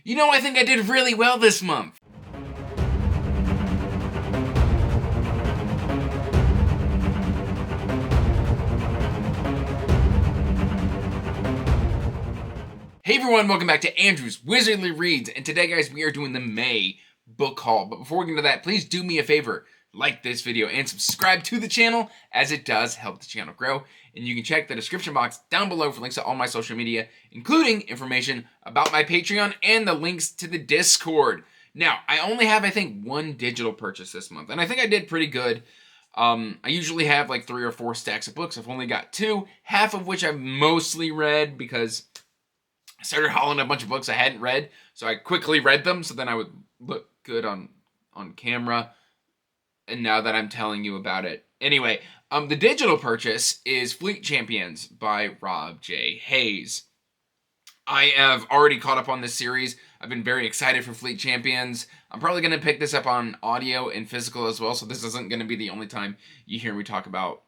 You know, I think I did really well this month. Hey everyone, welcome back to Andrew's Wizardly Reads, and today guys, we are doing the May book haul. But before we get into that, please do me a favor, like this video and subscribe to the channel, as it does help the channel grow. And you can check the description box down below for links to all my social media, including information about my Patreon and the links to the Discord. Now, I only have, I think, one digital purchase this month, and I think I did pretty good. I usually have like 3 or 4 stacks of books. I've only got 2, half of which I've mostly read because I started hauling a bunch of books I hadn't read, so I quickly read them so then I would look good on camera. And now that I'm telling you about it. Anyway, the digital purchase is Fleet Champions by Rob J. Hayes. I have already caught up on this series. I've been very excited for Fleet Champions. I'm probably going to pick this up on audio and physical as well, so this isn't going to be the only time you hear me talk about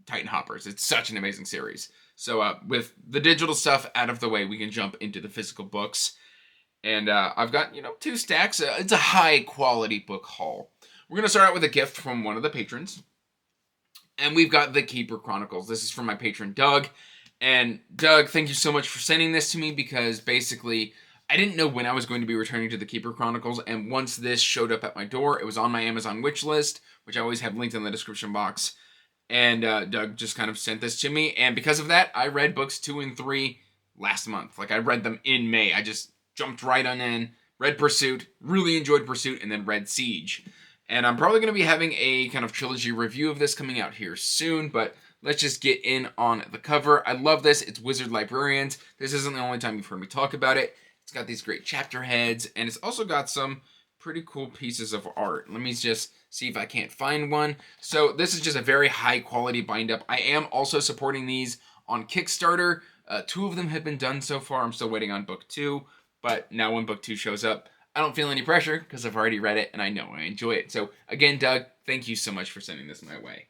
Titan Hoppers. It's such an amazing series. So with the digital stuff out of the way, we can jump into the physical books. And I've got, 2 stacks. It's a high-quality book haul. We're going to start out with a gift from one of the patrons. And we've got the Keeper Chronicles. This is from my patron, Doug. And Doug, thank you so much for sending this to me because basically I didn't know when I was going to be returning to the Keeper Chronicles. And once this showed up at my door, it was on my Amazon wish list, which I always have linked in the description box. And Doug just kind of sent this to me. And because of that, I read books 2 and 3 last month. Like I read them in May. I just jumped right on in, read Pursuit, really enjoyed Pursuit, and then read Siege. And I'm probably going to be having a kind of trilogy review of this coming out here soon, but let's just get in on the cover. I love this. It's Wizard Librarians. This isn't the only time you've heard me talk about it. It's got these great chapter heads, and it's also got some pretty cool pieces of art. Let me just see if I can't find one. So this is just a very high quality bind up. I am also supporting these on Kickstarter. 2 of them have been done so far. I'm still waiting on book 2, but now when book 2 shows up, I don't feel any pressure because I've already read it and I know I enjoy it. So again, Doug, thank you so much for sending this my way.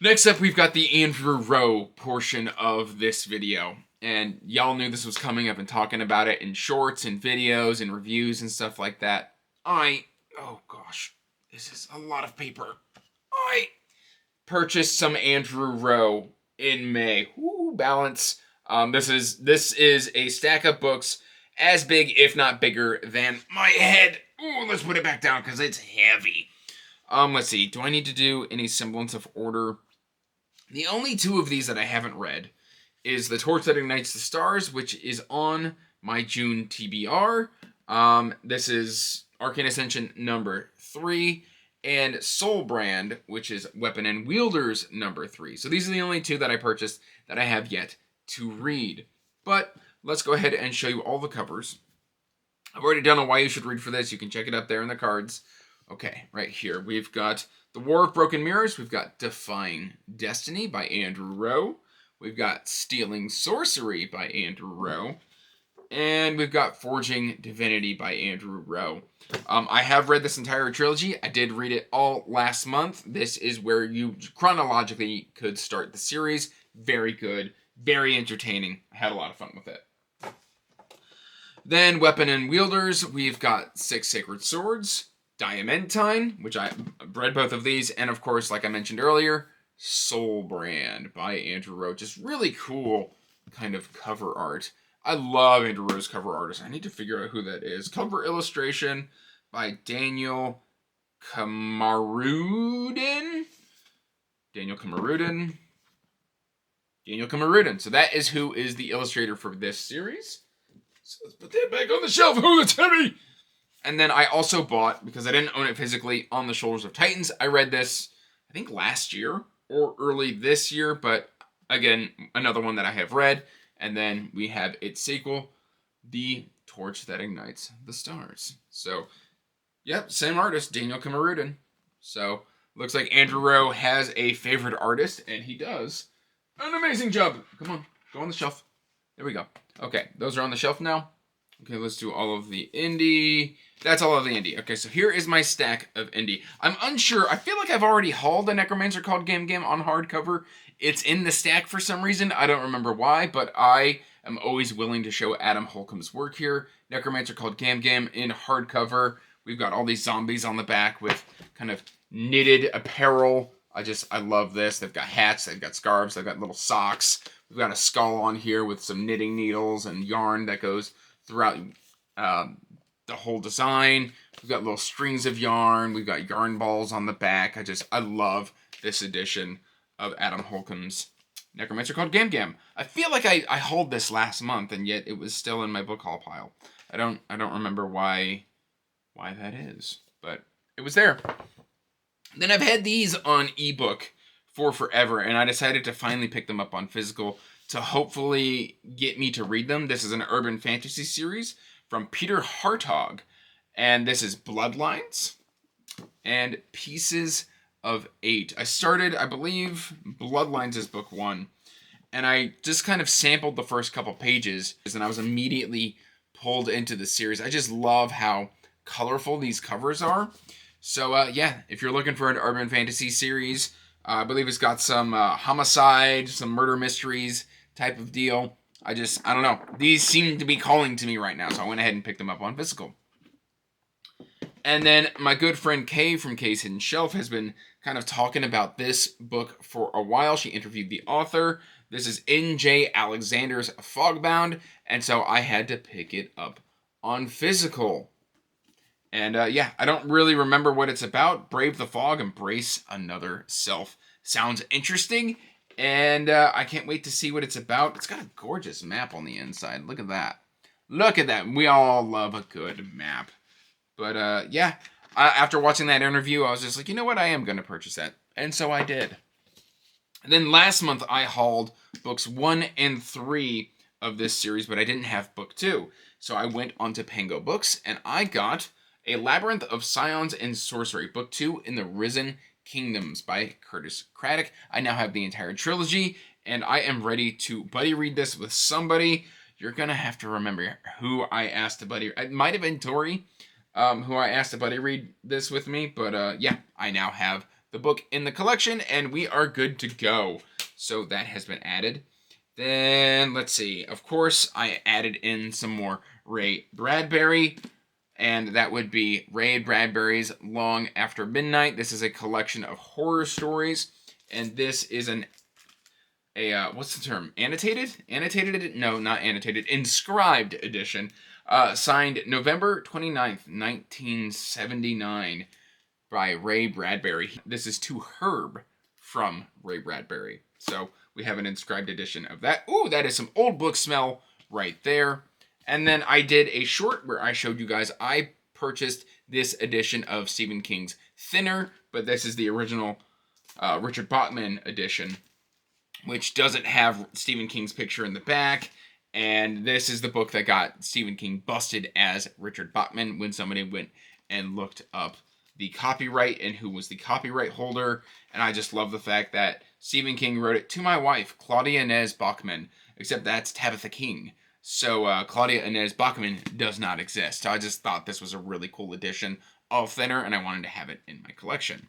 Next up, we've got the Andrew Rowe portion of this video. And y'all knew this was coming. I've been talking about it in shorts and videos and reviews and stuff like that. Oh gosh, this is a lot of paper. I purchased some Andrew Rowe in May. Woo, balance. This is a stack of books as big, if not bigger, than my head. Ooh, let's put it back down because it's heavy. Let's see. Do I need to do any semblance of order? The only 2 of these that I haven't read is The Torch That Ignites the Stars, which is on my June TBR. This is Arcane Ascension number 3, and Soul Brand, which is Weapon and Wielders number 3. So these are the only 2 that I purchased that I have yet to read. But let's go ahead and show you all the covers. I've already done a why you should read for this. You can check it up there in the cards. Okay, right here. We've got The War of Broken Mirrors. We've got Defying Destiny by Andrew Rowe. We've got Stealing Sorcery by Andrew Rowe. And we've got Forging Divinity by Andrew Rowe. I have read this entire trilogy. I did read it all last month. This is where you chronologically could start the series. Very good. Very entertaining. I had a lot of fun with it. Then Weapon and Wielders, we've got 6 Sacred Swords, Diamantine, which I read both of these, and of course, like I mentioned earlier, Soul Brand by Andrew Rowe. Just really cool kind of cover art. I love Andrew Rowe's cover artist. I need to figure out who that is. Cover illustration by Daniel Kamarudin. Daniel Kamarudin. So that is who is the illustrator for this series. So let's put that back on the shelf. Oh, that's heavy. And then I also bought, because I didn't own it physically, On the Shoulders of Titans. I read this, I think last year or early this year, but again, another one that I have read. And then we have its sequel, The Torch That Ignites the Stars. So, yep, same artist, Daniel Kamarudin. So, looks like Andrew Rowe has a favorite artist, and he does an amazing job. Come on, go on the shelf. There we go. Okay, those are on the shelf now. Okay, let's do all of the indie. That's all of the indie. Okay, so here is my stack of indie. I'm unsure. I feel like I've already hauled a Necromancer called Gam Gam on hardcover. It's in the stack for some reason. I don't remember why, but I am always willing to show Adam Holcomb's work here. Necromancer called Gam Gam in hardcover. We've got all these zombies on the back with kind of knitted apparel. I love this. They've got hats, they've got scarves, they've got little socks. We've got a skull on here with some knitting needles and yarn that goes throughout the whole design. We've got little strings of yarn. We've got yarn balls on the back. I love this edition of Adam Holcomb's Necromancer called Gam Gam. I feel like I hauled this last month, and yet it was still in my book haul pile. I don't remember why that is, but it was there. Then I've had these on ebook for forever, and I decided to finally pick them up on physical to hopefully get me to read them. This is an urban fantasy series from Peter Hartog, and this is Bloodlines and Pieces of 8. I started, I believe, Bloodlines is book 1, and I just kind of sampled the first couple pages, and I was immediately pulled into the series. I just love how colorful these covers are. So, yeah, if you're looking for an urban fantasy series, I believe it's got some homicide, some murder mysteries type of deal. I don't know. These seem to be calling to me right now, so I went ahead and picked them up on physical. And then my good friend Kay from Kay's Hidden Shelf has been kind of talking about this book for a while. She interviewed the author. This is N.J. Alexander's Fogbound, and so I had to pick it up on physical. And yeah, I don't really remember what it's about. Brave the fog, embrace another self. Sounds interesting, and I can't wait to see what it's about. It's got a gorgeous map on the inside. Look at that. Look at that. We all love a good map. But yeah, after watching that interview, I was just like, you know what? I am going to purchase that. And so I did. And then last month, I hauled books 1 and 3 of this series, but I didn't have book 2. So I went onto Pango Books, and I got A Labyrinth of Scions and Sorcery, book 2 in the Risen Kingdoms by Curtis Craddock. I now have the entire trilogy, and I am ready to buddy read this with somebody. You're going to have to remember who I asked to buddy. It might have been Tori, who I asked to buddy read this with me, but yeah, I now have the book in the collection, and we are good to go. So that has been added. Then, let's see. Of course, I added in some more Ray Bradbury, and that would be Ray Bradbury's Long After Midnight. This is a collection of horror stories, and this is what's the term? Annotated? Annotated? No, not annotated. Inscribed edition. Signed November 29th, 1979 by Ray Bradbury. This is To Herb from Ray Bradbury. So we have an inscribed edition of that. Ooh, that is some old book smell right there. And then I did a short where I showed you guys I purchased this edition of Stephen King's Thinner, but this is the original Richard Bachman edition, which doesn't have Stephen King's picture in the back. And this is the book that got Stephen King busted as Richard Bachman when somebody went and looked up the copyright and who was the copyright holder. And I just love the fact that Stephen King wrote it to my wife, Claudia Inez Bachman, except that's Tabitha King. So Claudia Inez Bachman does not exist. So I just thought this was a really cool edition of Thinner, and I wanted to have it in my collection.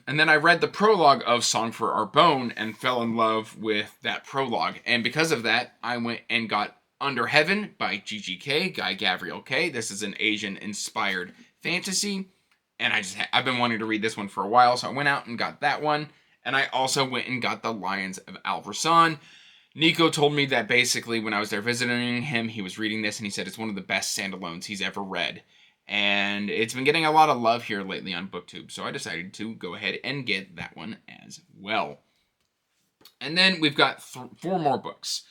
And then I read the prologue of Song for Our Bone and fell in love with that prologue. And because of that, I went and got Under Heaven by GGK, Guy Gavriel K. This is an Asian-inspired fantasy. And I've been wanting to read this one for a while, so I went out and got that one. And I also went and got The Lions of Alverson. Nico told me that basically when I was there visiting him, he was reading this and he said it's one of the best standalones he's ever read. And it's been getting a lot of love here lately on BookTube, so I decided to go ahead and get that one as well. And then we've got 4 more books.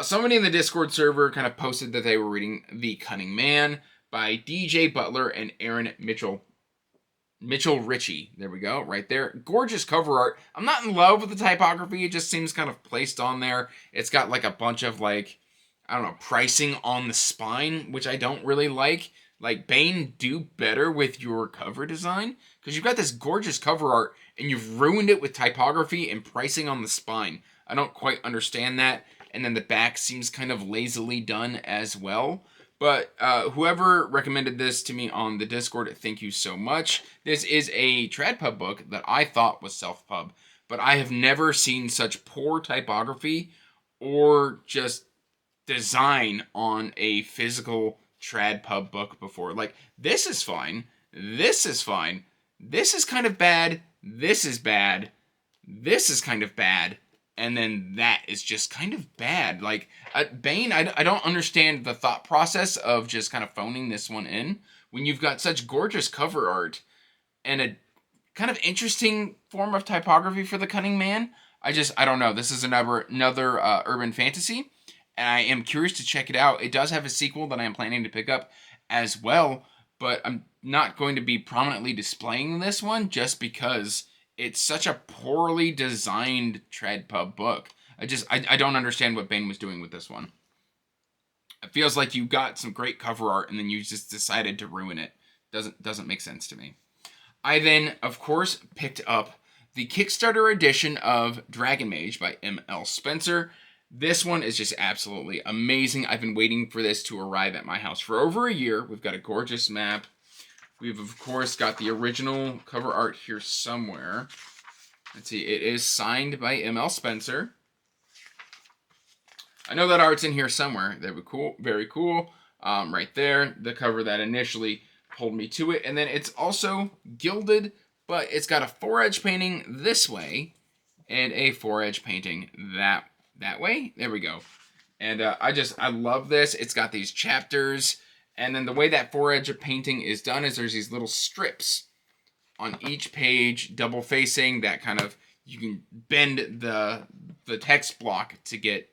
Somebody in the Discord server kind of posted that they were reading The Cunning Man by DJ Butler and Aaron Mitchell Ritchie. There we go, right there. Gorgeous cover art. I'm not in love with the typography. It just seems kind of placed on there. It's got like a bunch of pricing on the spine, which I don't really like. Like, Bane, do better with your cover design, because you've got this gorgeous cover art and you've ruined it with typography and pricing on the spine. I don't quite understand that. And then the back seems kind of lazily done as well. But whoever recommended this to me on the Discord, thank you so much. This is a TradPub book that I thought was self-pub, but I have never seen such poor typography or just design on a physical TradPub book before. Like, this is fine. This is fine. This is kind of bad. This is bad. This is kind of bad. And then that is just kind of bad. Like, Bane, I don't understand the thought process of just kind of phoning this one in when you've got such gorgeous cover art and a kind of interesting form of typography for the Cunning Man. I don't know. This is another urban fantasy, and I am curious to check it out. It does have a sequel that I am planning to pick up as well, but I'm not going to be prominently displaying this one just because it's such a poorly designed TradPub book. I don't understand what Bane was doing with this one. It feels like you got some great cover art and then you just decided to ruin it. Doesn't make sense to me. I then, of course, picked up the Kickstarter edition of Dragon Mage by M.L. Spencer. This one is just absolutely amazing. I've been waiting for this to arrive at my house for over a year. We've got a gorgeous map. We've, of course, got the original cover art here somewhere. Let's see. It is signed by M.L. Spencer. I know that art's in here somewhere. They were cool. Very cool. Right there. The cover that initially pulled me to it. And then it's also gilded, but it's got a 4-edge painting this way and a 4-edge painting that way. There we go. And I love this. It's got these chapters. And then the way that 4-edge painting is done is there's these little strips on each page, double facing, that kind of, you can bend the text block to get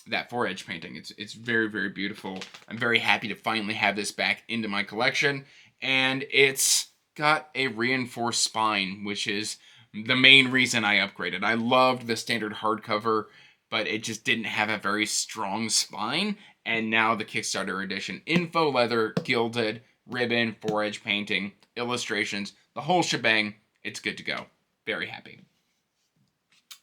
that 4-edge painting. It's very, very beautiful. I'm very happy to finally have this back into my collection. And it's got a reinforced spine, which is the main reason I upgraded. I loved the standard hardcover, but it just didn't have a very strong spine. And now the Kickstarter edition, info leather, gilded, ribbon, 4-edge painting, illustrations, the whole shebang. It's good to go. Very happy.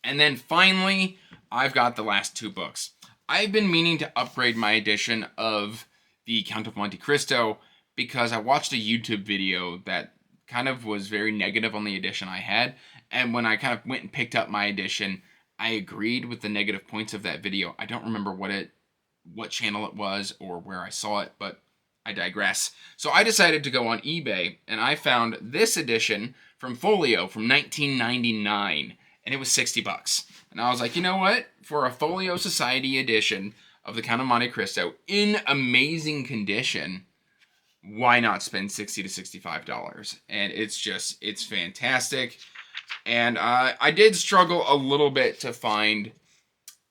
And then finally, I've got the last 2 books. I've been meaning to upgrade my edition of the Count of Monte Cristo because I watched a YouTube video that kind of was very negative on the edition I had. And when I kind of went and picked up my edition, I agreed with the negative points of that video. I don't remember what channel it was or where I saw it, but I digress. So I decided to go on eBay, and I found this edition from Folio from 1999, and it was $60. And I was like, you know what? For a Folio Society edition of the Count of Monte Cristo in amazing condition, why not spend $60 to $65? And it's fantastic. And I did struggle a little bit to find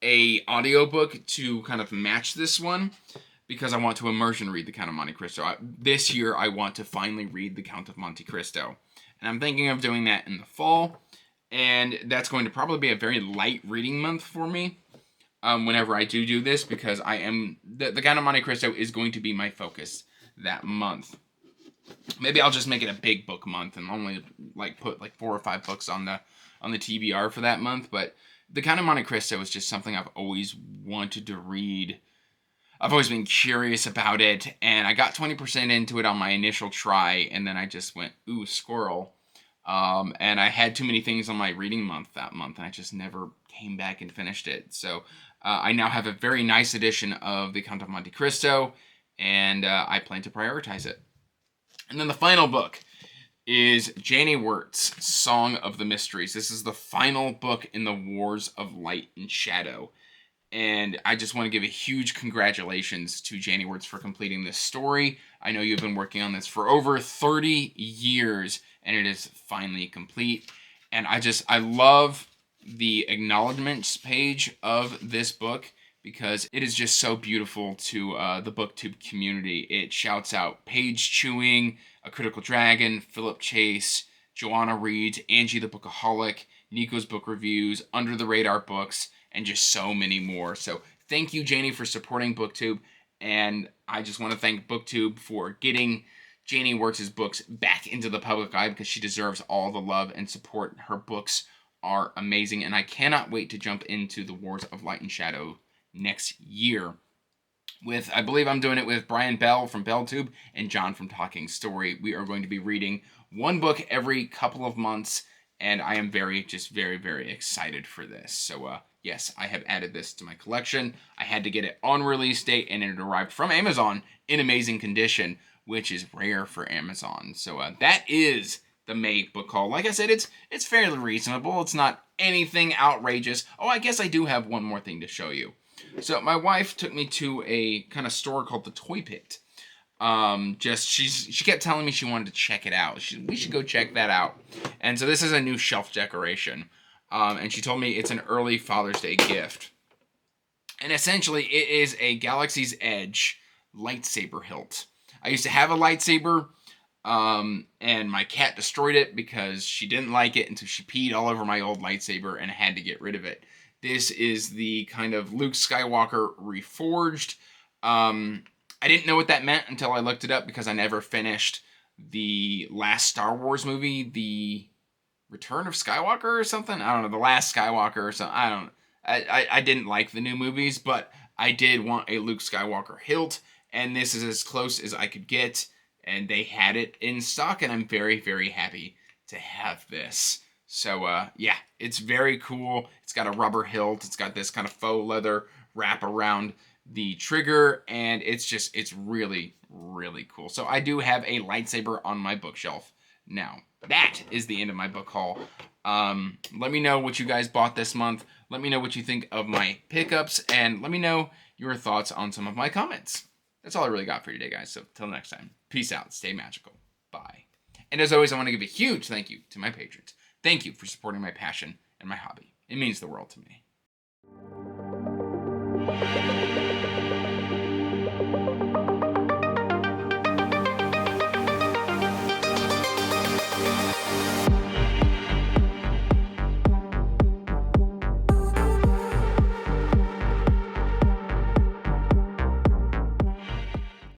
a audiobook to kind of match this one because I want to immersion read the Count of Monte Cristo. This year, I want to finally read the Count of Monte Cristo. And I'm thinking of doing that in the fall. And that's going to probably be a very light reading month for me whenever I do this, because I am the Count of Monte Cristo is going to be my focus that month. Maybe I'll just make it a big book month and only put 4 or 5 books on the TBR for that month. But the Count of Monte Cristo is just something I've always wanted to read. I've always been curious about it, and I got 20% into it on my initial try, and then I just went, ooh, squirrel. And I had too many things on my reading month that month, and I just never came back and finished it. So I now have a very nice edition of the Count of Monte Cristo, and I plan to prioritize it. And then the final book is Janie Wirt's Song of the Mysteries. This is the final book in the Wars of Light and Shadow. And I just want to give a huge congratulations to Janie Wirtz for completing this story. I know you've been working on this for over 30 years, and it is finally complete. And I love the acknowledgments page of this book because it is just so beautiful to the BookTube community. It shouts out Page Chewing, A Critical Dragon, Philip Chase, Joanna Reads, Angie the Bookaholic, Nico's Book Reviews, Under the Radar Books, and just so many more. So thank you, Janie, for supporting BookTube. And I just want to thank BookTube for getting Janie Wirtz' books back into the public eye because she deserves all the love and support. Her books are amazing, and I cannot wait to jump into the Wars of Light and Shadow next year. with, I believe I'm doing it with Brian Bell from BellTube and John from Talking Story. We are going to be reading one book every couple of months, and I am very excited for this. So, yes, I have added this to my collection. I had to get it on release date, and it arrived from Amazon in amazing condition, which is rare for Amazon. So, that is the May book haul. Like I said, it's fairly reasonable. It's not anything outrageous. Oh, I guess I do have one more thing to show you. So my wife took me to a kind of store called the Toy Pit. She kept telling me she wanted to check it out. We should go check that out. And so this is a new shelf decoration. And she told me it's an early Father's Day gift. And essentially it is a Galaxy's Edge lightsaber hilt. I used to have a lightsaber, and my cat destroyed it because she didn't like it, and so she peed all over my old lightsaber, and I had to get rid of it. This is the kind of Luke Skywalker reforged. I didn't know what that meant until I looked it up because I never finished the last Star Wars movie, The Return of Skywalker or something. I don't know, The Last Skywalker or something. I don't know. I didn't like the new movies, but I did want a Luke Skywalker hilt, and this is as close as I could get, and they had it in stock, and I'm very happy to have this. So, yeah, it's very cool. It's got a rubber hilt. It's got this kind of faux leather wrap around the trigger, and it's really cool. So I do have a lightsaber on my bookshelf now. That is the end of my book haul. Let me know what you guys bought this month. Let me know what you think of my pickups, and let me know your thoughts on some of my comments. That's all I really got for you today, guys. So till next time, peace out. Stay magical. Bye. And as always, I want to give a huge thank you to my patrons. Thank you for supporting my passion and my hobby. It means the world to me.